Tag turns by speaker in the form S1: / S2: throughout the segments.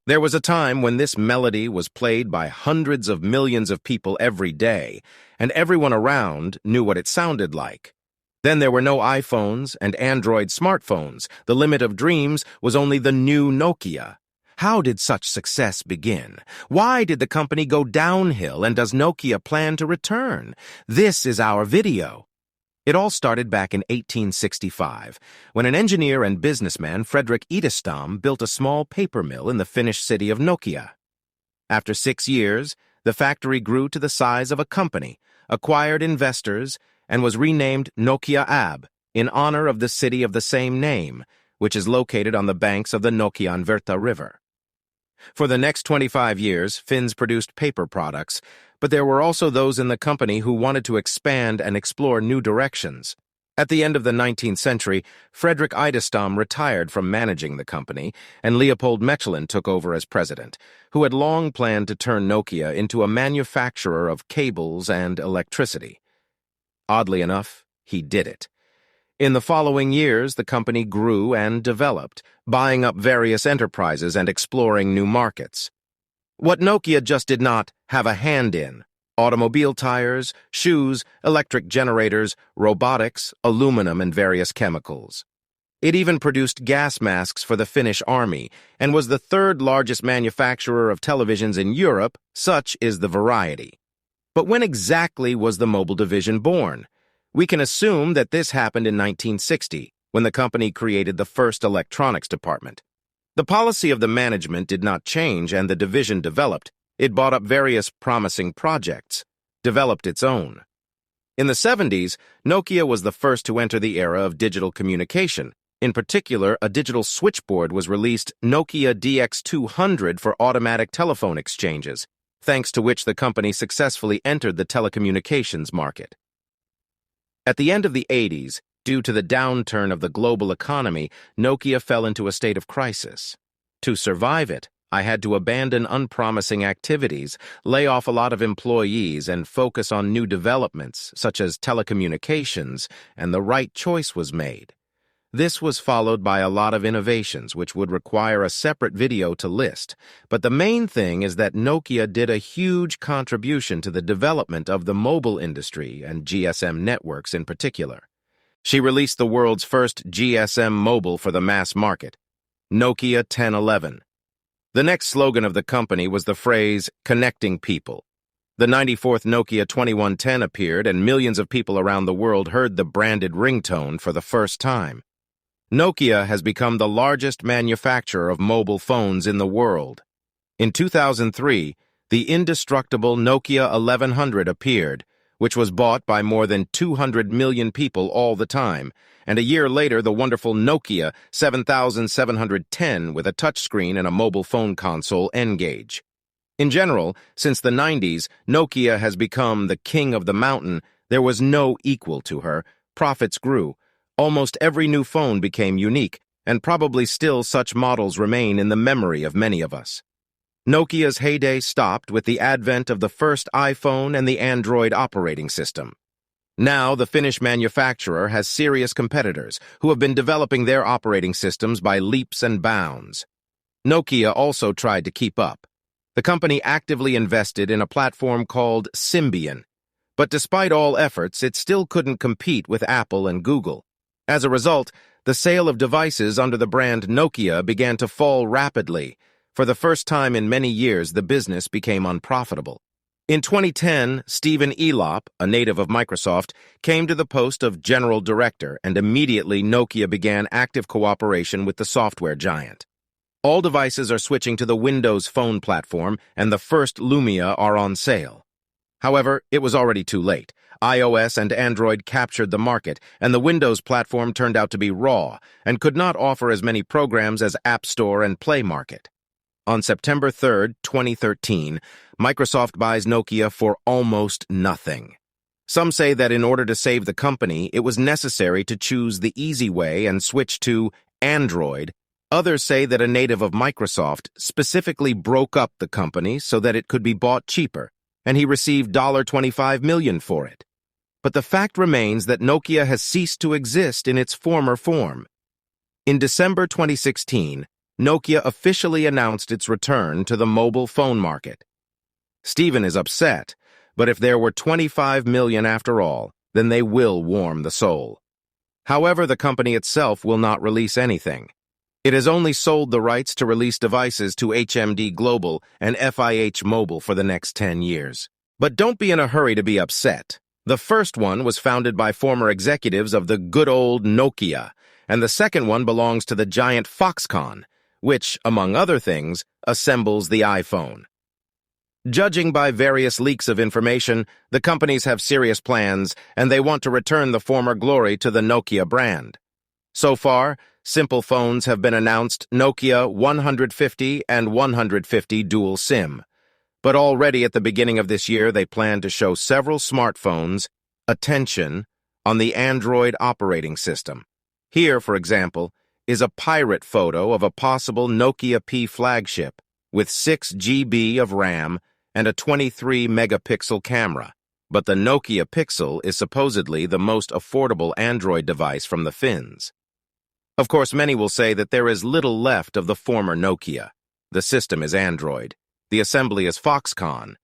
S1: There was a time when this melody was played by hundreds of millions of people every day, and everyone around knew what it sounded like. Then there were no iPhones and Android smartphones. The limit of dreams was only the new Nokia. How did such success begin? Why did the company go downhill, and does Nokia plan to return? This is our video. It all started back in 1865, when an engineer and businessman, Frederik Idestam, built a small paper mill in the Finnish city of Nokia. After 6 years, the factory grew to the size of a company, acquired investors, and was renamed Nokia AB in honor of the city of the same name, which is located on the banks of the Nokianvirta River. For the next 25 years, Finns produced paper products, but there were also those in the company who wanted to expand and explore new directions. At the end of the 19th century, Frederik Idestam retired from managing the company, and Leopold Mechelin took over as president, who had long planned to turn Nokia into a manufacturer of cables and electricity. Oddly enough, he did it. In the following years, the company grew and developed, buying up various enterprises and exploring new markets. What Nokia just did not have a hand in: automobile tires, shoes, electric generators, robotics, aluminum, and various chemicals. It even produced gas masks for the Finnish army and was the third largest manufacturer of televisions in Europe. Such is the variety. But when exactly was the mobile division born? We can assume that this happened in 1960, when the company created the first electronics department. The policy of the management did not change, and the division developed. It bought up various promising projects, developed its own. In the 70s, Nokia was the first to enter the era of digital communication. In particular, a digital switchboard was released, Nokia DX200, for automatic telephone exchanges, thanks to which the company successfully entered the telecommunications market. At the end of the 80s, due to the downturn of the global economy, Nokia fell into a state of crisis. To survive it, I had to abandon unpromising activities, lay off a lot of employees, and focus on new developments, such as telecommunications, and the right choice was made. This was followed by a lot of innovations, which would require a separate video to list. But the main thing is that Nokia did a huge contribution to the development of the mobile industry and GSM networks in particular. She released the world's first GSM mobile for the mass market, Nokia 1011. The next slogan of the company was the phrase, "connecting people." The 94th Nokia 2110 appeared, and millions of people around the world heard the branded ringtone for the first time. Nokia has become the largest manufacturer of mobile phones in the world. In 2003, the indestructible Nokia 1100 appeared, which was bought by more than 200 million people all the time, and a year later the wonderful Nokia 7710 with a touchscreen and a mobile phone console N-Gage. In general, since the 90s, Nokia has become the king of the mountain. There was no equal to her. Profits grew. Almost every new phone became unique, and probably still such models remain in the memory of many of us. Nokia's heyday stopped with the advent of the first iPhone and the Android operating system. Now, the Finnish manufacturer has serious competitors who have been developing their operating systems by leaps and bounds. Nokia also tried to keep up. The company actively invested in a platform called Symbian, but despite all efforts, it still couldn't compete with Apple and Google. As a result, the sale of devices under the brand Nokia began to fall rapidly. For the first time in many years, the business became unprofitable. In 2010, Stephen Elop, a native of Microsoft, came to the post of general director, and immediately Nokia began active cooperation with the software giant. All devices are switching to the Windows Phone platform, and the first Lumia are on sale. However, it was already too late. iOS and Android captured the market, and the Windows platform turned out to be raw and could not offer as many programs as App Store and Play Market. On September 3, 2013, Microsoft buys Nokia for almost nothing. Some say that in order to save the company, it was necessary to choose the easy way and switch to Android. Others say that a native of Microsoft specifically broke up the company so that it could be bought cheaper, and he received $25 million for it. But the fact remains that Nokia has ceased to exist in its former form. In December 2016, Nokia officially announced its return to the mobile phone market. Stephen is upset, but if there were 25 million after all, then they will warm the soul. However, the company itself will not release anything. It has only sold the rights to release devices to HMD Global and FIH Mobile for the next 10 years. But don't be in a hurry to be upset. The first one was founded by former executives of the good old Nokia, and the second one belongs to the giant Foxconn, which, among other things, assembles the iPhone. Judging by various leaks of information, the companies have serious plans, and they want to return the former glory to the Nokia brand. So far, simple phones have been announced: Nokia 150 and 150 dual SIM. But already at the beginning of this year, they plan to show several smartphones, attention, on the Android operating system. Here, for example, is a pirate photo of a possible Nokia P flagship with 6 GB of RAM and a 23-megapixel camera. But the Nokia Pixel is supposedly the most affordable Android device from the Finns. Of course, many will say that there is little left of the former Nokia. The system is Android. The assembly is Foxconn.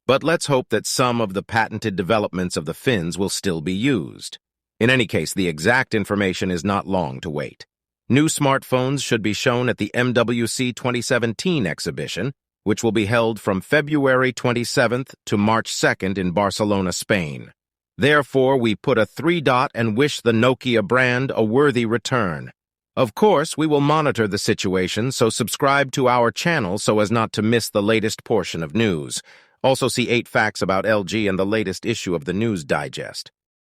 S1: But let's hope that some of the patented developments of the Finns will still be used. In any case, the exact information is not long to wait. New smartphones should be shown at the MWC 2017 exhibition, which will be held from February 27th to March 2nd in Barcelona, Spain. Therefore, we put a 3. And wish the Nokia brand a worthy return. Of course, we will monitor the situation, so subscribe to our channel so as not to miss the latest portion of news. Also see 8 facts about LG and the latest issue of the News Digest.